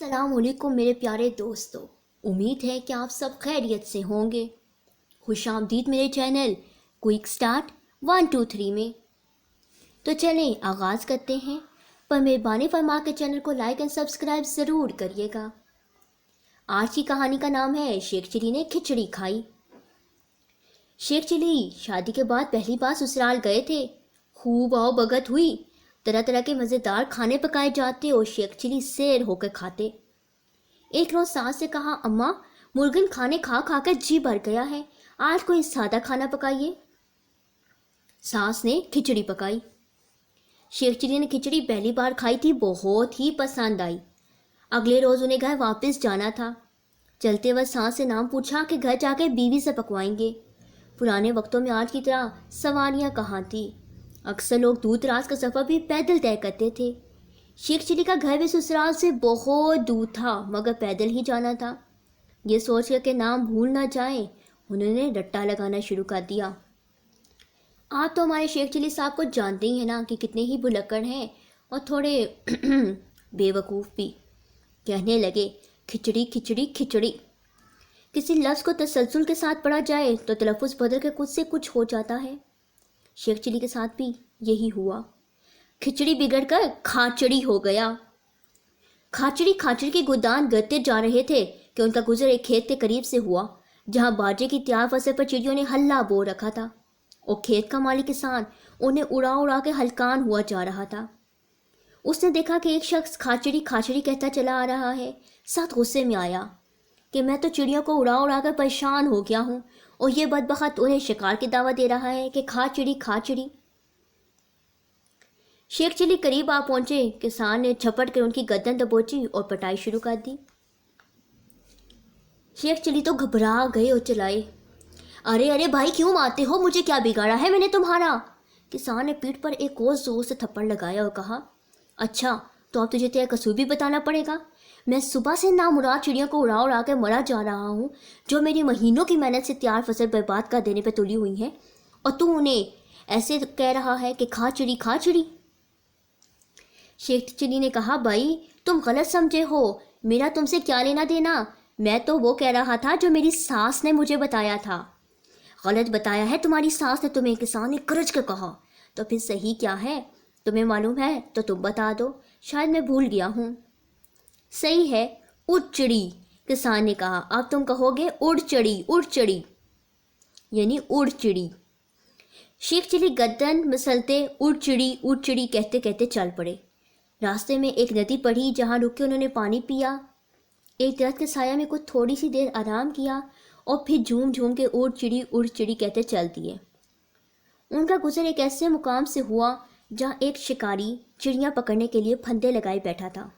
अस्सलाम वालेकुम मेरे प्यारे दोस्तों। उम्मीद है कि आप सब खैरियत से होंगे। खुशामदीद मेरे चैनल क्विक स्टार्ट 1 2 3 में। तो चलें आगाज़ करते हैं, पर मेहरबानी फरमा के चैनल को लाइक एंड सब्सक्राइब ज़रूर करिएगा। आज की कहानी का नाम है शेख चिली ने खिचड़ी खाई। शेख चिली शादी के बाद पहली बार ससुराल गए थे। खूब आओ भगत हुई, तरह तरह के मज़ेदार खाने पकाए जाते और शेख चिली सैर होकर खाते। एक रोज़ सास से कहा, अम्मा मुर्गन खाने खा खा कर जी भर गया है, आज कोई सादा खाना पकाइए। सास ने खिचड़ी पकाई। शेख चिली ने खिचड़ी पहली बार खाई थी, बहुत ही पसंद आई। अगले रोज़ उन्हें घर वापस जाना था। चलते वक्त सास से नाम पूछा कि घर जाकर बीवी से पकवाएंगे। पुराने वक्तों में आज की तरह सवारियाँ कहाँ थी। अक्सर लोग दूर दराज का सफ़र भी पैदल तय करते थे। शेख चिली का घर भी ससुराल से बहुत दूर था, मगर पैदल ही जाना था। ये सोच कर के नाम भूल ना जाए, उन्होंने रट्टा लगाना शुरू कर दिया। आप तो हमारे शेख चिली साहब को जानते ही हैं ना कि कितने ही भुलक्कड़ हैं और थोड़े बेवकूफ़ भी। कहने लगे, खिचड़ी खिचड़ी खिचड़ी। किसी लफ्ज़ को तसलसल के साथ पढ़ा जाए तो तलफ़ुज़ बदल के कुछ से कुछ हो जाता है। शेख चिली के साथ भी यही हुआ। खिचड़ी बिगड़कर खाचड़ी हो गया। खाचड़ी खाचड़ी के गोदान गढ़ते जा रहे थे कि उनका गुजर एक खेत के करीब से हुआ, जहां बाजे की तैयार फसल पर चिड़ियों ने हल्ला बो रखा था और खेत का मालिक किसान उन्हें उड़ा उड़ा के हलकान हुआ जा रहा था। उसने देखा कि एक शख्स खाचड़ी खाचड़ी कहता चला आ रहा है। साथ गुस्से में आया कि मैं तो चिड़ियों को उड़ा उड़ा कर परेशान हो गया हूँ और ये बदबख्त उन्हें शिकार की दावत दे रहा है कि खाचड़ी खाचड़ी। शेख चिली करीब आ पहुंचे। किसान ने झपट कर उनकी गर्दन दबोची और पटाई शुरू कर दी। शेख चिली तो घबरा गए और चिल्लाए, अरे अरे भाई क्यों मारते हो, मुझे क्या बिगाड़ा है मैंने तुम्हारा। किसान ने पीठ पर एक और जोर से थप्पड़ लगाया और कहा, अच्छा तो अब तुझे तेरा कसूर भी बताना पड़ेगा। मैं सुबह से नामुराद चिड़ियों को उड़ा उड़ा कर मरा जा रहा हूँ, जो मेरी महीनों की मेहनत से तैयार फसल बर्बाद कर देने पर तुली हुई हैं, और तू उन्हें ऐसे कह रहा है कि खाचड़ी खाचड़ी। शेख चिली ने कहा, भाई तुम गलत समझे हो, मेरा तुमसे क्या लेना देना। मैं तो वो कह रहा था जो मेरी सास ने मुझे बताया था। गलत बताया है तुम्हारी सास ने तुम्हें, किसान ने गरज कर कहा। तो फिर सही क्या है, तुम्हें मालूम है तो तुम बता दो, शायद मैं भूल गया हूँ। सही है उड़ चिड़ी, किसान ने कहा। अब तुम कहोगे उड़ चढ़ी यानी उड़ चिड़ी। शेख चिली गर्दन मसलते उड़ चिड़ी कहते कहते चल पड़े। रास्ते में एक नदी पड़ी, जहाँ रुक के उन्होंने पानी पिया। एक दरख्त के साया में कुछ थोड़ी सी देर आराम किया और फिर झूम झूम के उड़ चिड़ी कहते चल दिए। उनका गुजर एक ऐसे मुकाम से हुआ जहाँ एक शिकारी चिड़ियाँ पकड़ने के लिए फंदे लगाए बैठा था।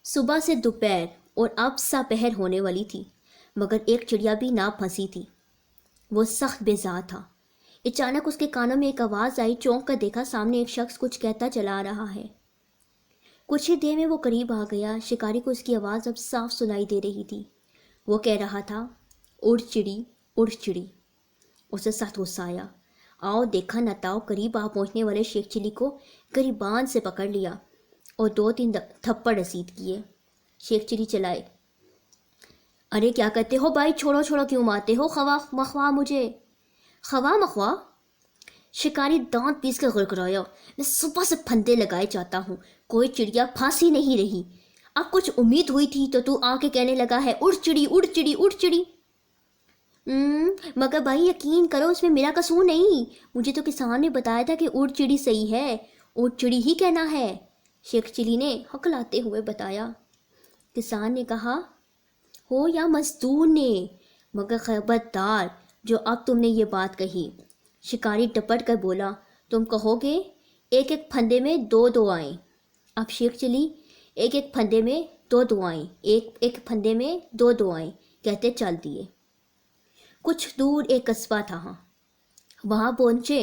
सुबह से दोपहर और अब सपहर होने वाली थी, मगर एक चिड़िया भी ना फंसी थी। वो सख्त बेजार था। अचानक उसके कानों में एक आवाज़ आई। चौंक कर देखा, सामने एक शख्स कुछ कहता चला आ रहा है। कुछ ही देर में वो करीब आ गया। शिकारी को उसकी आवाज़ अब साफ सुनाई दे रही थी। वो कह रहा था, उड़ चिड़ी। उसे सख्त गुस्सा आया। आओ देखा न ताओ, करीब आ पहुंचने वाले शेख चिली को गरीबान से पकड़ लिया और 2 3 थप्पड़ रसीद किए। शेख चिली चलाए, अरे क्या करते हो भाई, छोड़ो क्यों मारते हो, खवा मखवा मुझे। खवा मखवा? शिकारी दांत पीस कर गड़गड़ाया, मैं सुबह से फंदे लगाए जाता हूँ, कोई चिड़िया फांसी नहीं रही। अब कुछ उम्मीद हुई थी तो तू आके कहने लगा है उड़ चिड़ी। मगर भाई यकीन करो, उसमें मेरा कसूर नहीं। मुझे तो किसान ने बताया था कि उड़ चिड़ी सही है, उड़ चिड़ी ही कहना है, शेख चिली ने हकलाते हुए बताया। किसान ने कहा, हो या मजदूर ने, मगर खबरदार जो अब तुमने ये बात कही। शिकारी टपट कर बोला, तुम कहोगे एक एक फंदे में 2 आएँ। अब शेख चिली एक एक फंदे में 2 आएँ, एक एक फंदे में 2 आएँ कहते चल दिए। कुछ दूर एक कस्बा था। वहाँ पहुँचे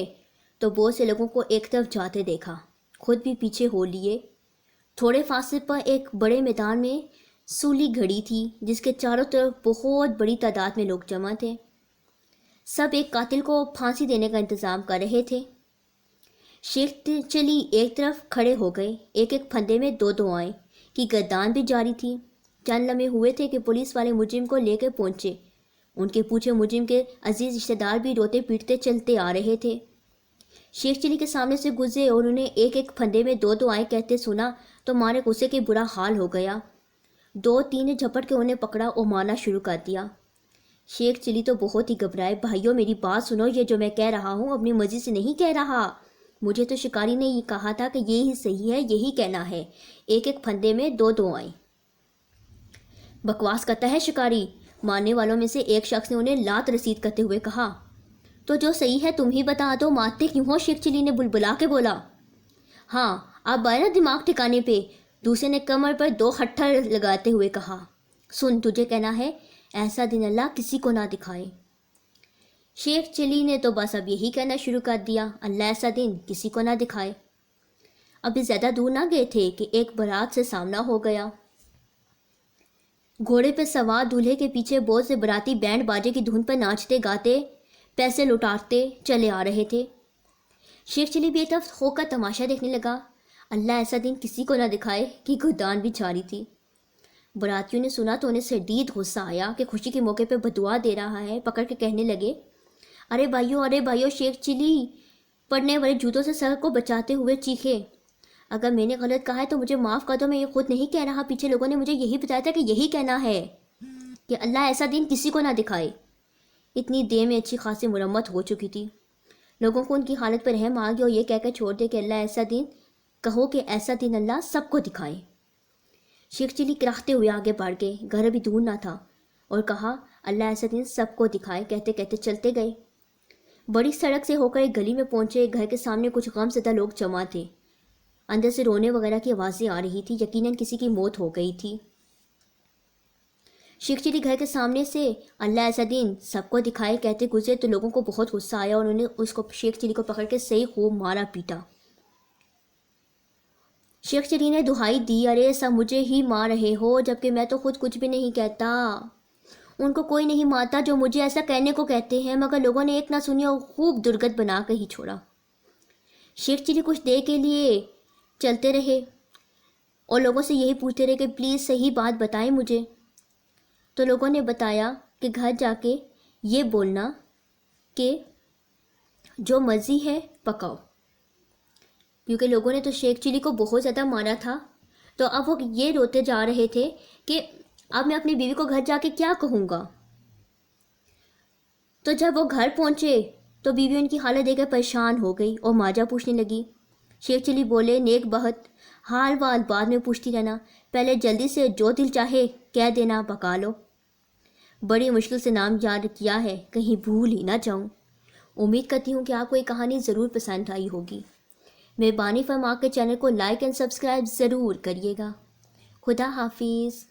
तो बहुत से लोगों को एक तरफ जाते देखा, खुद भी पीछे हो लिए। थोड़े फासले पर एक बड़े मैदान में सूली घड़ी थी, जिसके चारों तरफ बहुत बड़ी तादाद में लोग जमा थे। सब एक कातिल को फांसी देने का इंतज़ाम कर रहे थे। शेख चिली एक तरफ खड़े हो गए, एक एक फंदे में 2 आए کی گردان بھی جاری تھی۔ چند لمحے ہوئے تھے کہ پولیس والے مجرم کو لے کے پہنچے۔ ان کے پوچھے مجرم کے عزیز رشتہ دار بھی روتے پیٹتے چلتے آ رہے تھے۔ شیخ چلی کے سامنے سے گزرے اور انہیں ایک ایک پھندے میں دو دعائیں کہتے سنا تو مارے غصے کے برا حال ہو گیا۔ دو تین نے جھپٹ کے انہیں پکڑا اور مارنا شروع کر دیا۔ شیخ چلی تو بہت ہی گھبرائے۔ بھائیوں میری بات سنو، یہ جو میں کہہ رہا ہوں اپنی مرضی سے نہیں کہہ رہا۔ مجھے تو شکاری نے یہ کہا تھا کہ یہی صحیح ہے، یہی کہنا ہے، ایک ایک پھندے میں دو دعائیں۔ بکواس کرتا ہے شکاری، مارنے والوں میں سے ایک شخص نے انہیں لات رسید کرتے ہوئے کہا۔ تو جو صحیح ہے تم ہی بتا دو، مارتے کیوں ہو؟ شیخ چلی نے بلبلا کے بولا۔ ہاں اب آئے نا دماغ ٹھکانے پہ، دوسرے نے کمر پر دو ہتھر لگاتے ہوئے کہا۔ سن، تجھے کہنا ہے ایسا دن اللہ کسی کو نہ دکھائے۔ شیخ چلی نے تو بس اب یہی کہنا شروع کر دیا، اللہ ایسا دن کسی کو نہ دکھائے۔ ابھی زیادہ دور نہ گئے تھے کہ ایک بارات سے سامنا ہو گیا۔ گھوڑے پہ سوار دولہے کے پیچھے بہت سے باراتی بینڈ باجے کی دھن پر ناچتے گاتے پیسے لوٹاتے چلے آ رہے تھے۔ شیخ چلی بھی ایک طرف ہو کر تماشا دیکھنے لگا۔ اللہ ایسا دن کسی کو نہ دکھائے کی گردان بھی جاری تھی۔ براتیوں نے سنا تو انہیں شدید غصہ آیا کہ خوشی کے موقع پہ بدعا دے رہا ہے۔ پکڑ کے کہنے لگے، ارے بھائیو، شیخ چلی پڑنے والے جوتوں سے سر کو بچاتے ہوئے چیخے، اگر میں نے غلط کہا ہے تو مجھے معاف کر دو، میں یہ خود نہیں کہہ رہا، پیچھے لوگوں نے مجھے یہی بتایا تھا کہ یہی کہنا ہے کہ اللہ ایسا دن کسی کو نہ دکھائے۔ اتنی دیر میں اچھی خاصی مرمت ہو چکی تھی۔ لوگوں کو ان کی حالت پر رحم آ گیا اور یہ کہہ کر چھوڑ دے کہ اللہ ایسا دن کہو کہ ایسا دن اللہ سب کو دکھائے۔ شیخ چلی کراہتے ہوئے آگے بڑھ گئے، گھر ابھی دور نہ تھا، اور کہا اللہ ایسا دن سب کو دکھائے۔ کہتے کہتے چلتے گئے۔ بڑی سڑک سے ہو کر ایک گلی میں پہنچے۔ گھر کے سامنے کچھ غم زدہ لوگ جمع تھے، اندر سے رونے وغیرہ کی آوازیں آ رہی تھی، یقیناً کسی کی موت ہو گئی تھی۔ شیخ چلی گھر کے سامنے سے اللہ ایسا دن سب کو دکھائے کہتے گزرے تو لوگوں کو بہت غصہ آیا اور انہوں نے شیخ چلی کو پکڑ کے صحیح خوب مارا پیٹا۔ شیخ چلی نے دہائی دی، ارے سب مجھے ہی مار رہے ہو، جبکہ میں تو خود کچھ بھی نہیں کہتا، ان کو کوئی نہیں مارتا جو مجھے ایسا کہنے کو کہتے ہیں، مگر لوگوں نے ایک نہ سنی اور خوب درگت بنا کر ہی چھوڑا۔ شیخ چلی کچھ دیر کے لیے چلتے رہے اور لوگوں سے یہی پوچھتے رہے کہ پلیز صحیح بات بتائیں مجھے۔ تو لوگوں نے بتایا کہ گھر جا کے یہ بولنا کہ جو مرضی ہے پکاؤ، کیونکہ لوگوں نے تو شیخ چلی کو بہت زیادہ مارا تھا، تو اب وہ یہ روتے جا رہے تھے کہ اب میں اپنی بیوی کو گھر جا کے کیا کہوں گا۔ تو جب وہ گھر پہنچے تو بیوی ان کی حالت دیکھ کر پریشان ہو گئی اور ماجا پوچھنے لگی۔ شیخ چلی بولے، نیک بہت، حال وال بعد میں پوچھتی رہنا، پہلے جلدی سے جو دل چاہے کہہ دینا، پکا لو۔ بڑی مشکل سے نام یاد کیا ہے، کہیں بھول ہی نہ جاؤں۔ امید کرتی ہوں کہ آپ کو یہ کہانی ضرور پسند آئی ہوگی۔ مہربانی فرما کے چینل کو لائک اینڈ سبسکرائب ضرور کریے گا۔ خدا حافظ۔